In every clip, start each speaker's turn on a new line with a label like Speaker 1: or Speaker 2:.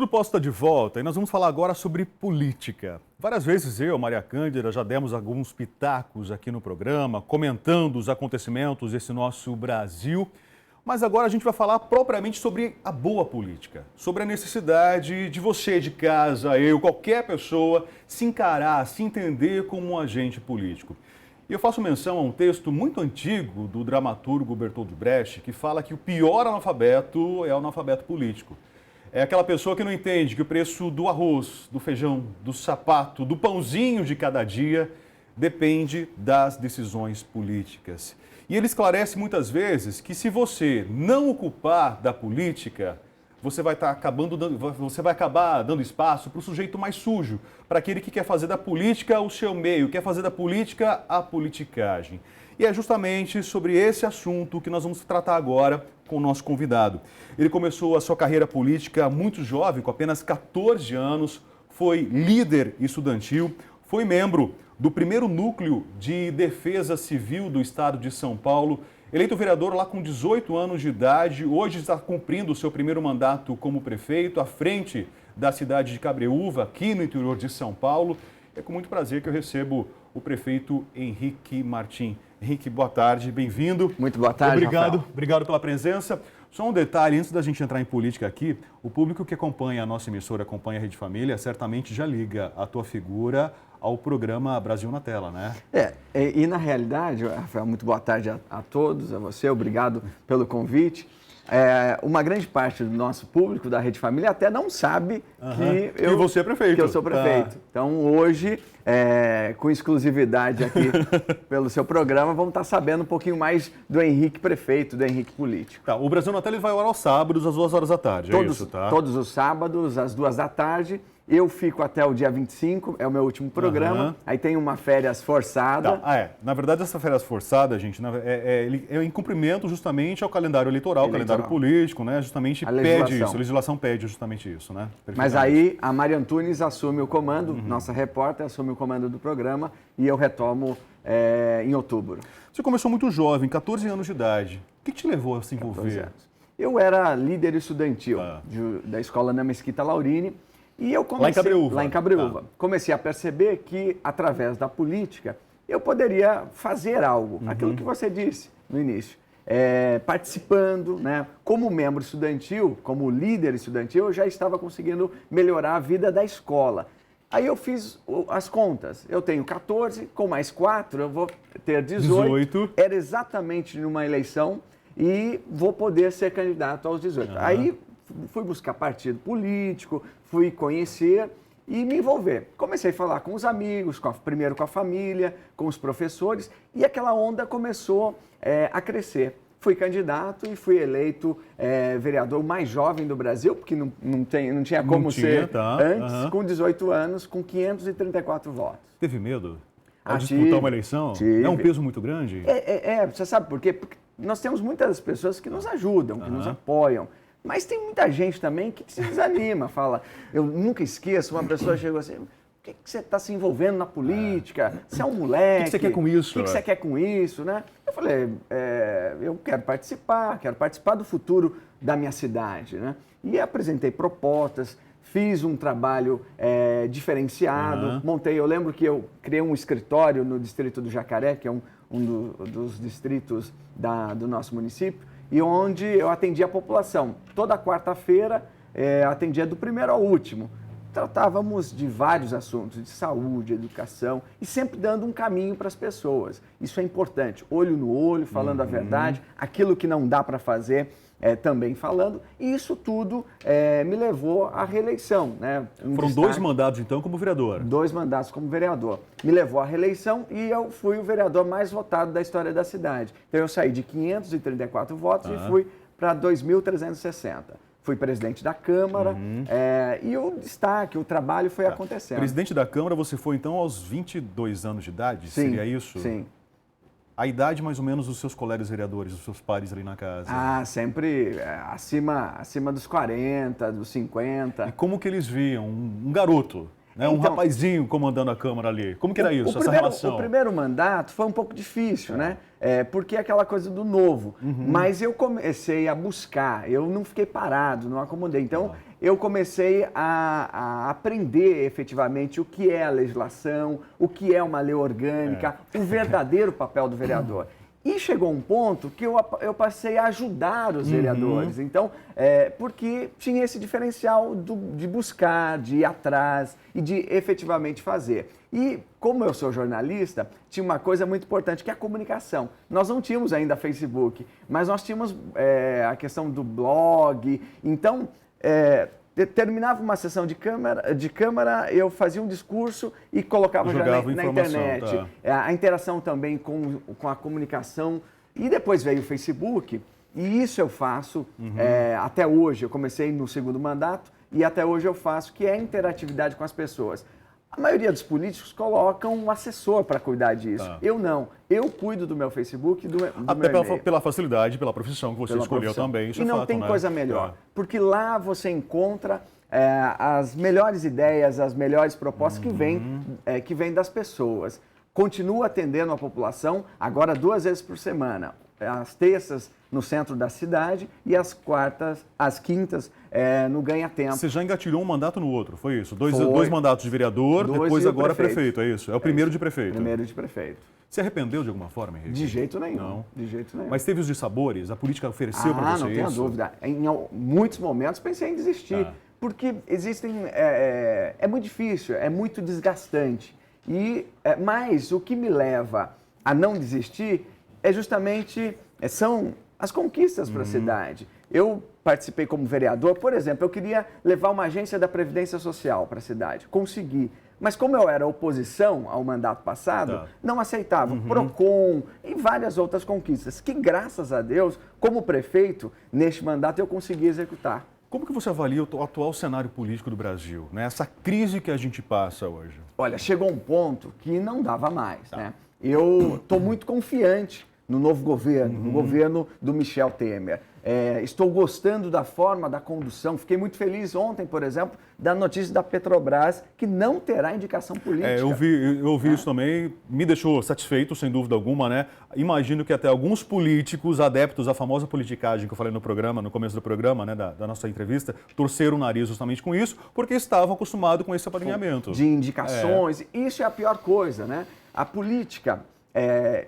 Speaker 1: Tudo Posso estar de volta e nós vamos falar agora sobre política. Várias vezes eu, Maria Cândida, já demos alguns pitacos aqui no programa, comentando os acontecimentos desse nosso Brasil. Mas agora a gente vai falar propriamente sobre a boa política, sobre a necessidade de você de casa, eu, qualquer pessoa, se encarar, se entender como um agente político. E eu faço menção a um texto muito antigo do dramaturgo Bertolt Brecht, que fala que o pior analfabeto é o analfabeto político. É aquela pessoa que não entende que o preço do arroz, do feijão, do sapato, do pãozinho de cada dia depende das decisões políticas. E ele esclarece muitas vezes que se você não ocupar da política, você vai acabar dando espaço para o sujeito mais sujo, para aquele que quer fazer da política o seu meio, quer fazer da política a politicagem. E é justamente sobre esse assunto que nós vamos tratar agora com o nosso convidado. Ele começou a sua carreira política muito jovem, com apenas 14 anos, foi líder estudantil, foi membro do primeiro núcleo de defesa civil do estado de São Paulo, eleito vereador lá com 18 anos de idade, hoje está cumprindo o seu primeiro mandato como prefeito, à frente da cidade de Cabreúva, aqui no interior de São Paulo. É com muito prazer que eu recebo o prefeito Henrique Martim. Henrique, boa tarde, bem-vindo.
Speaker 2: Muito boa tarde,
Speaker 1: Obrigado,
Speaker 2: Rafael.
Speaker 1: Obrigado pela presença. Só um detalhe, antes da gente entrar em política aqui, o público que acompanha a nossa emissora, acompanha a Rede Família, certamente já liga a tua figura ao programa Brasil na Tela, né?
Speaker 2: E na realidade, Rafael, muito boa tarde a todos, a você, obrigado pelo convite. Uma grande parte do nosso público da Rede Família até não sabe que
Speaker 1: você é prefeito.
Speaker 2: Que eu sou prefeito. Então, hoje, com exclusividade aqui pelo seu programa, vamos estar sabendo um pouquinho mais do Henrique prefeito, do Henrique político.
Speaker 1: Tá, o Brasil na Tela ele vai ao ar aos sábados, às 2 horas da tarde, é isso, tá?
Speaker 2: Todos os sábados, às 2 da tarde. Eu fico até o dia 25, é o meu último programa. Aí tem uma férias forçada.
Speaker 1: Tá. Na verdade, essa férias forçada, gente, é em cumprimento justamente ao calendário eleitoral, calendário político, né? Justamente pede isso, a legislação pede justamente isso, né?
Speaker 2: Mas aí a Maria Antunes assume o comando, nossa repórter assume o comando do programa e eu retomo em outubro.
Speaker 1: Você começou muito jovem, 14 anos de idade. O que te levou a se envolver?
Speaker 2: Eu era líder estudantil da escola na Mesquita Laurini. E eu comecei,
Speaker 1: lá em Cabreúva.
Speaker 2: Comecei a perceber que, através da política, eu poderia fazer algo. Aquilo que você disse no início. Participando, né? Como membro estudantil, como líder estudantil, eu já estava conseguindo melhorar a vida da escola. Aí eu fiz as contas. Eu tenho 14, com mais 4, eu vou ter 18. Era exatamente numa eleição e vou poder ser candidato aos 18. Aí fui buscar partido político, fui conhecer e me envolver. Comecei a falar com os amigos, primeiro com a família, com os professores, e aquela onda começou a crescer. Fui candidato e fui eleito vereador mais jovem do Brasil, porque não tinha como ser antes, com 18 anos, com 534 votos.
Speaker 1: Teve medo ao disputar uma eleição?
Speaker 2: Tive.
Speaker 1: É um peso muito grande?
Speaker 2: Você sabe por quê? Porque nós temos muitas pessoas que nos ajudam, que nos apoiam. Mas tem muita gente também que se desanima, fala, eu nunca esqueço, uma pessoa chegou assim, por que você está se envolvendo na política? Você é um moleque.
Speaker 1: O que você quer com isso?
Speaker 2: O que você quer com isso, né? Eu falei, eu quero participar do futuro da minha cidade, né? E apresentei propostas, fiz um trabalho diferenciado, eu lembro que eu criei um escritório no distrito do Jacaré, que é um dos distritos do nosso município, e onde eu atendia a população. Toda quarta-feira, atendia do primeiro ao último. Tratávamos de vários assuntos, de saúde, educação, e sempre dando um caminho para as pessoas. Isso é importante, olho no olho, falando a verdade, aquilo que não dá para fazer, também falando, e isso tudo me levou à reeleição. Né?
Speaker 1: Foram 2 mandatos, então, como vereador?
Speaker 2: 2 mandatos como vereador. Me levou à reeleição e eu fui o vereador mais votado da história da cidade. Então, eu saí de 534 votos e fui para 2.360. Fui presidente da Câmara e o destaque, o trabalho foi acontecendo.
Speaker 1: Presidente da Câmara, você foi, então, aos 22 anos de idade?
Speaker 2: Sim,
Speaker 1: seria isso?
Speaker 2: Sim.
Speaker 1: A idade, mais ou menos, dos seus colegas vereadores, dos seus pares ali na casa?
Speaker 2: Sempre acima dos 40, dos 50.
Speaker 1: E como que eles viam um garoto, né? Um rapazinho comandando a Câmara ali? Como que era isso, essa relação?
Speaker 2: O primeiro mandato foi um pouco difícil, né? Porque é aquela coisa do novo. Mas eu comecei a buscar, eu não fiquei parado, não acomodei. Então, eu comecei a aprender efetivamente o que é a legislação, o que é uma lei orgânica, o verdadeiro papel do vereador. E chegou um ponto que eu passei a ajudar os vereadores. Então, porque tinha esse diferencial de buscar, de ir atrás e de efetivamente fazer. E como eu sou jornalista, tinha uma coisa muito importante, que é a comunicação. Nós não tínhamos ainda Facebook, mas nós tínhamos a questão do blog. Então, terminava uma sessão de câmara, eu fazia um discurso e colocava já na internet. Tá. A interação também com a comunicação. E depois veio o Facebook, e isso eu faço até hoje. Eu comecei no segundo mandato e até hoje eu faço, que é a interatividade com as pessoas. A maioria dos políticos colocam um assessor para cuidar disso. Tá. Eu não. Eu cuido do meu Facebook e do
Speaker 1: até
Speaker 2: meu
Speaker 1: pela facilidade, pela profissão que você escolheu também. Isso
Speaker 2: e não
Speaker 1: fato,
Speaker 2: tem coisa melhor. Porque lá você encontra as melhores ideias, as melhores propostas que vêm das pessoas. Continuo atendendo a população, agora 2 vezes por semana. Às terças no centro da cidade e às quintas no Ganha Tempo.
Speaker 1: Você já engatilhou um mandato no outro, foi isso? Dois mandatos de vereador, depois agora prefeito, é isso? É o primeiro de prefeito.
Speaker 2: Primeiro de prefeito.
Speaker 1: Se arrependeu de alguma forma, Henrique?
Speaker 2: De jeito nenhum.
Speaker 1: Não.
Speaker 2: De jeito nenhum.
Speaker 1: Mas teve os dissabores? A política ofereceu para você isso?
Speaker 2: Não tenho dúvida. Em muitos momentos pensei em desistir. Porque existem... É muito difícil, é muito desgastante. Mas o que me leva a não desistir é justamente... são as conquistas para a cidade. Eu participei como vereador, por exemplo, eu queria levar uma agência da Previdência Social para a cidade. Consegui. Mas como eu era oposição ao mandato passado, não aceitava. PROCON e várias outras conquistas, que graças a Deus, como prefeito, neste mandato eu consegui executar.
Speaker 1: Como que você avalia o atual cenário político do Brasil, né? Essa crise que a gente passa hoje?
Speaker 2: Olha, chegou um ponto que não dava mais, né? Eu estou muito confiante no novo governo, no governo do Michel Temer. Estou gostando da forma da condução. Fiquei muito feliz ontem, por exemplo, da notícia da Petrobras, que não terá indicação política.
Speaker 1: Eu ouvi isso também, me deixou satisfeito, sem dúvida alguma, né? Imagino que até alguns políticos adeptos à famosa politicagem que eu falei no programa, no começo do programa, né, da nossa entrevista, torceram o nariz justamente com isso, porque estavam acostumados com esse apadrinhamento.
Speaker 2: De indicações, isso é a pior coisa, né? A política...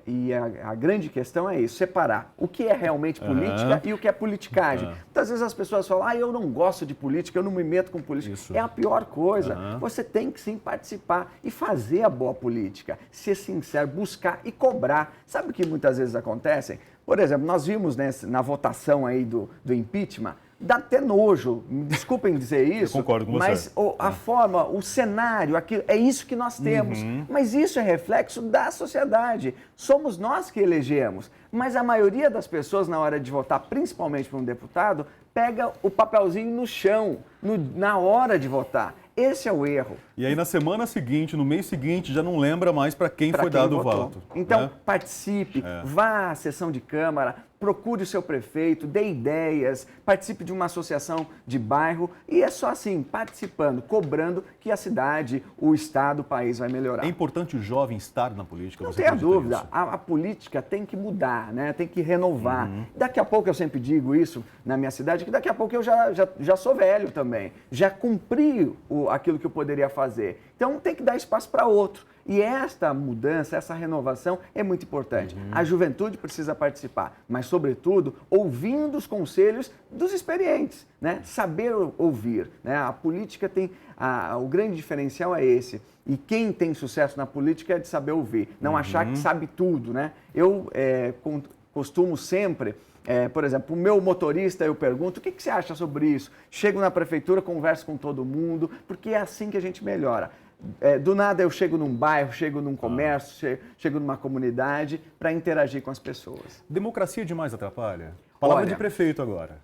Speaker 2: e a grande questão é isso, separar o que é realmente política e o que é politicagem. Muitas vezes as pessoas falam, eu não gosto de política, eu não me meto com política. Isso. É a pior coisa. Você tem que sim participar e fazer a boa política, ser sincero, buscar e cobrar. Sabe o que muitas vezes acontece? Por exemplo, nós vimos na votação aí do impeachment, dá até nojo, me desculpem dizer isso,
Speaker 1: eu concordo com
Speaker 2: mas a forma, o cenário, é isso que nós temos. Mas isso é reflexo da sociedade. Somos nós que elegemos. Mas a maioria das pessoas, na hora de votar, principalmente para um deputado, pega o papelzinho no chão, na hora de votar. Esse é o erro.
Speaker 1: E aí na semana seguinte, no mês seguinte, já não lembra mais para quem foi dado o voto.
Speaker 2: Então, participe, vá à sessão de Câmara, procure o seu prefeito, dê ideias, participe de uma associação de bairro e é só assim, participando, cobrando, que a cidade, o estado, o país vai melhorar.
Speaker 1: É importante o jovem estar na política?
Speaker 2: Não tenha dúvida, a política tem que mudar, né? Tem que renovar. Daqui a pouco, eu sempre digo isso na minha cidade, que daqui a pouco eu já sou velho também, já cumpri aquilo que eu poderia fazer. Então tem que dar espaço para outro. E esta mudança, essa renovação é muito importante. A juventude precisa participar, mas, sobretudo, ouvindo os conselhos dos experientes, né? Saber ouvir, né? A política tem... o grande diferencial é esse. E quem tem sucesso na política é de saber ouvir, não achar que sabe tudo, né? Eu costumo sempre... por exemplo, o meu motorista, eu pergunto, o que você acha sobre isso? Chego na prefeitura, converso com todo mundo, porque é assim que a gente melhora. Do nada eu chego num bairro, chego num comércio, chego numa comunidade para interagir com as pessoas.
Speaker 1: Democracia demais atrapalha? Palavra de prefeito agora.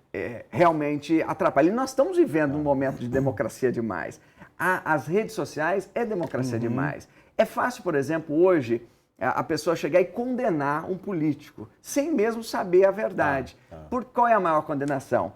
Speaker 2: Realmente atrapalha. E nós estamos vivendo um momento de democracia demais. As redes sociais é democracia demais. É fácil, por exemplo, hoje... a pessoa chegar e condenar um político, sem mesmo saber a verdade. Por qual é a maior condenação?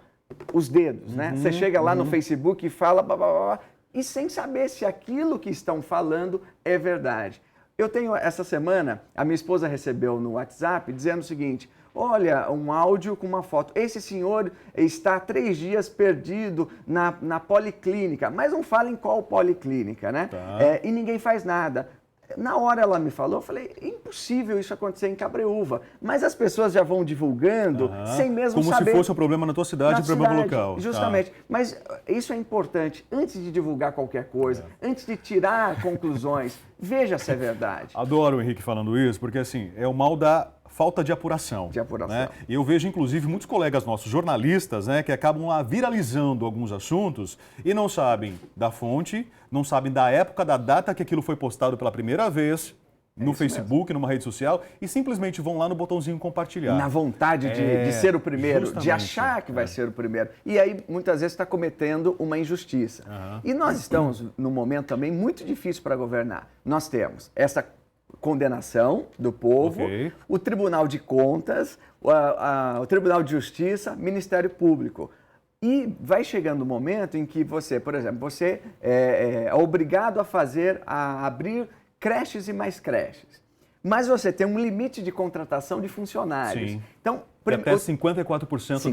Speaker 2: Os dedos, né? Você chega lá no Facebook e fala, blá, blá, blá, e sem saber se aquilo que estão falando é verdade. Eu tenho, essa semana, a minha esposa recebeu no WhatsApp dizendo o seguinte, olha, um áudio com uma foto. Esse senhor está há 3 dias perdido na policlínica, mas não fala em qual policlínica, né?
Speaker 1: Tá.
Speaker 2: E ninguém faz nada. Na hora ela me falou, eu falei, é impossível isso acontecer em Cabreúva. Mas as pessoas já vão divulgando sem mesmo saber.
Speaker 1: Como se fosse um problema na tua cidade, um problema local.
Speaker 2: Justamente. Tá. Mas isso é importante. Antes de divulgar qualquer coisa, antes de tirar conclusões, veja se é verdade.
Speaker 1: Adoro o Henrique falando isso, porque assim, é o mal da falta de apuração.
Speaker 2: De apuração.
Speaker 1: Né? E eu vejo, inclusive, muitos colegas nossos, jornalistas, né, que acabam lá viralizando alguns assuntos e não sabem da fonte, não sabem da época, da data que aquilo foi postado pela primeira vez no Facebook, numa rede social, e simplesmente vão lá no botãozinho compartilhar.
Speaker 2: Na vontade de ser o primeiro,
Speaker 1: justamente.
Speaker 2: de achar que vai ser o primeiro. E aí, muitas vezes, está cometendo uma injustiça. E nós estamos num momento também muito difícil para governar. Nós temos essa condenação do povo, o Tribunal de Contas, o Tribunal de Justiça, Ministério Público. E vai chegando o momento em que você, por exemplo, você é obrigado a abrir creches e mais creches. Mas você tem um limite de contratação de funcionários.
Speaker 1: Sim.
Speaker 2: Então,
Speaker 1: até 54%,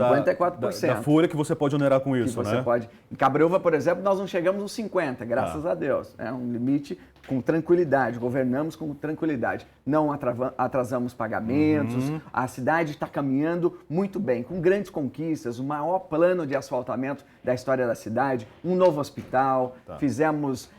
Speaker 1: da folha que você pode onerar com isso,
Speaker 2: né? Em Cabreúva, por exemplo, nós não chegamos nos 50%, graças a Deus. É um limite com tranquilidade, governamos com tranquilidade. Não atrasamos pagamentos, a cidade está caminhando muito bem, com grandes conquistas, o maior plano de asfaltamento da história da cidade, um novo hospital, fizemos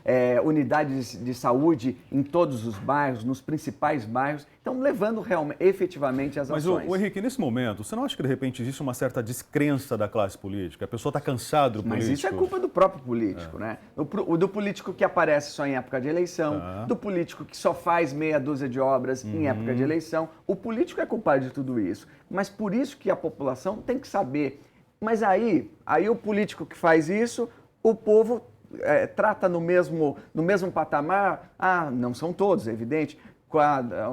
Speaker 2: unidades de saúde em todos os bairros, nos principais bairros, então levando efetivamente as ações.
Speaker 1: Mas, Henrique, nesse momento, você não acha que de repente existe uma certa descrença da classe política? A pessoa está cansada do político?
Speaker 2: Mas isso é culpa do próprio político, né? Do político que aparece só em época de eleição, do político que só faz meia dúzia de obras em época de eleição. O político é culpado de tudo isso. Mas por isso que a população tem que saber. Mas aí o político que faz isso, o povo trata no mesmo patamar. Não são todos, é evidente. Com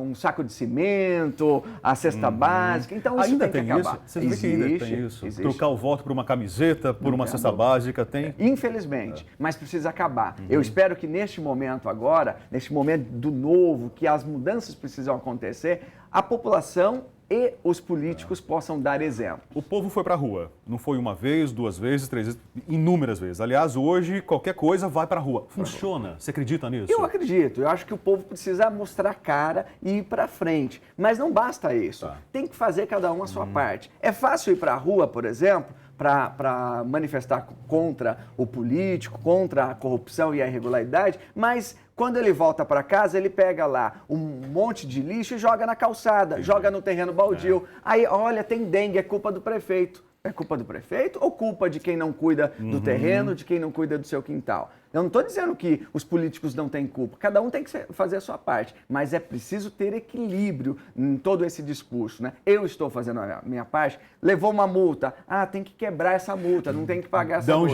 Speaker 2: um saco de cimento, a cesta básica. Então, isso
Speaker 1: ainda
Speaker 2: tem que acabar.
Speaker 1: Isso? Você vê que ainda tem isso? Trocar o voto por uma camiseta, por uma cesta básica, tem?
Speaker 2: Infelizmente, mas precisa acabar. Eu espero que neste momento agora, neste momento do novo, que as mudanças precisam acontecer, a população e os políticos possam dar exemplo.
Speaker 1: O povo foi para a rua. Não foi uma vez, 2 vezes, 3 vezes, inúmeras vezes. Aliás, hoje, qualquer coisa vai para a rua. Funciona? Você acredita nisso?
Speaker 2: Eu acredito. Eu acho que o povo precisa mostrar a cara e ir para frente. Mas não basta isso. Tem que fazer cada um a sua parte. É fácil ir para a rua, por exemplo, para manifestar contra o político, contra a corrupção e a irregularidade, mas quando ele volta para casa, ele pega lá um monte de lixo e joga na calçada, joga no terreno baldio. Aí, olha, tem dengue, é culpa do prefeito. É culpa do prefeito ou culpa de quem não cuida do terreno, de quem não cuida do seu quintal? Eu não estou dizendo que os políticos não têm culpa, cada um tem que fazer a sua parte, mas é preciso ter equilíbrio em todo esse discurso, né? Eu estou fazendo a minha parte, levou uma multa, tem que quebrar essa multa, não tem que pagar essa multa.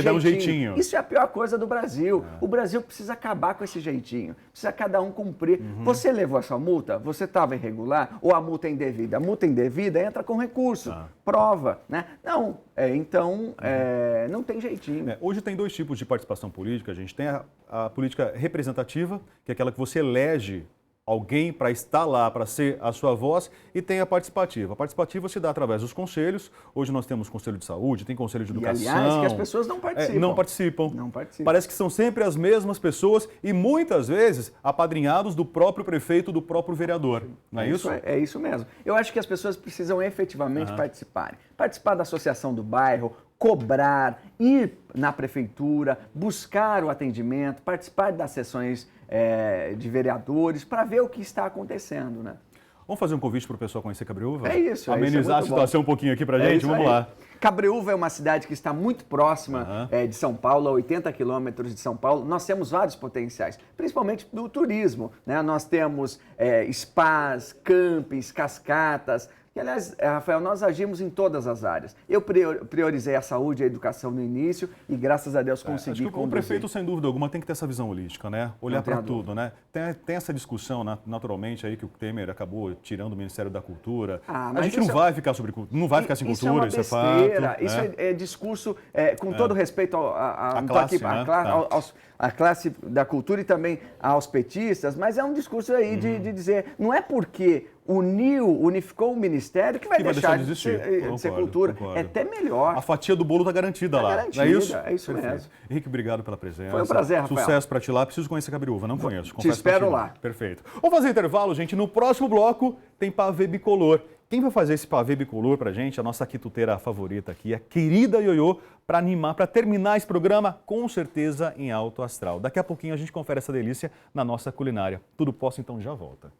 Speaker 1: Dá um jeitinho.
Speaker 2: Isso é a pior coisa do Brasil. O Brasil precisa acabar com esse jeitinho, precisa cada um cumprir. Você levou essa multa? Você estava irregular? Ou a multa é indevida? A multa indevida entra com recurso, prova, né? Não, não tem jeitinho.
Speaker 1: Hoje tem 2 tipos de participação política. A gente tem a política representativa, que é aquela que você elege alguém para estar lá, para ser a sua voz, e tem a participativa. A participativa se dá através dos conselhos. Hoje nós temos conselho de saúde, tem conselho de educação.
Speaker 2: E, aliás, que as pessoas não participam.
Speaker 1: Não participam. Parece que são sempre as mesmas pessoas e muitas vezes apadrinhados do próprio prefeito, do próprio vereador. Não é isso?
Speaker 2: É isso mesmo. Eu acho que as pessoas precisam efetivamente participarem. Participar da associação do bairro, cobrar, ir na prefeitura, buscar o atendimento, participar das sessões de vereadores para ver o que está acontecendo, né?
Speaker 1: Vamos fazer um convite para o pessoal conhecer Cabreúva?
Speaker 2: É isso.
Speaker 1: Amenizar a situação um pouquinho aqui para a gente? Vamos lá.
Speaker 2: Cabreúva é uma cidade que está muito próxima de São Paulo, a 80 quilômetros de São Paulo. Nós temos vários potenciais, principalmente do turismo, né? Nós temos spas, campings, cascatas. E, aliás, Rafael, nós agimos em todas as áreas. Eu priorizei a saúde e a educação no início e, graças a Deus, consegui
Speaker 1: conduzir. O prefeito, sem dúvida alguma, tem que ter essa visão holística, né? Olhar para tudo, né? Tem essa discussão, naturalmente, aí que o Temer acabou tirando o Ministério da Cultura. A gente não vai ficar sobre cultura, não vai ficar sem cultura, isso é fato.
Speaker 2: Isso é discurso, com todo respeito à classe da cultura e também aos petistas, mas é um discurso aí de dizer, não é porque unificou o ministério que vai deixar de
Speaker 1: existir.
Speaker 2: ser cultura.
Speaker 1: Concordo.
Speaker 2: É até melhor.
Speaker 1: A fatia do bolo está garantida lá.
Speaker 2: Garantida,
Speaker 1: não é isso?
Speaker 2: É isso
Speaker 1: Perfeito.
Speaker 2: mesmo.
Speaker 1: Henrique, obririado pela presença.
Speaker 2: Foi um prazer, Rafael.
Speaker 1: Sucesso para ti lá. Preciso conhecer Cabiruva, não conheço.
Speaker 2: Te espero lá.
Speaker 1: Perfeito. Vamos fazer intervalo, gente. No próximo bloco tem pavê bicolor. Quem vai fazer esse pavê bicolor pra gente? A nossa quituteira favorita aqui, a querida Ioiô, para animar, para terminar esse programa, com certeza em alto astral. Daqui a pouquinho a gente confere essa delícia na nossa culinária. Tudo Posso, então já volta.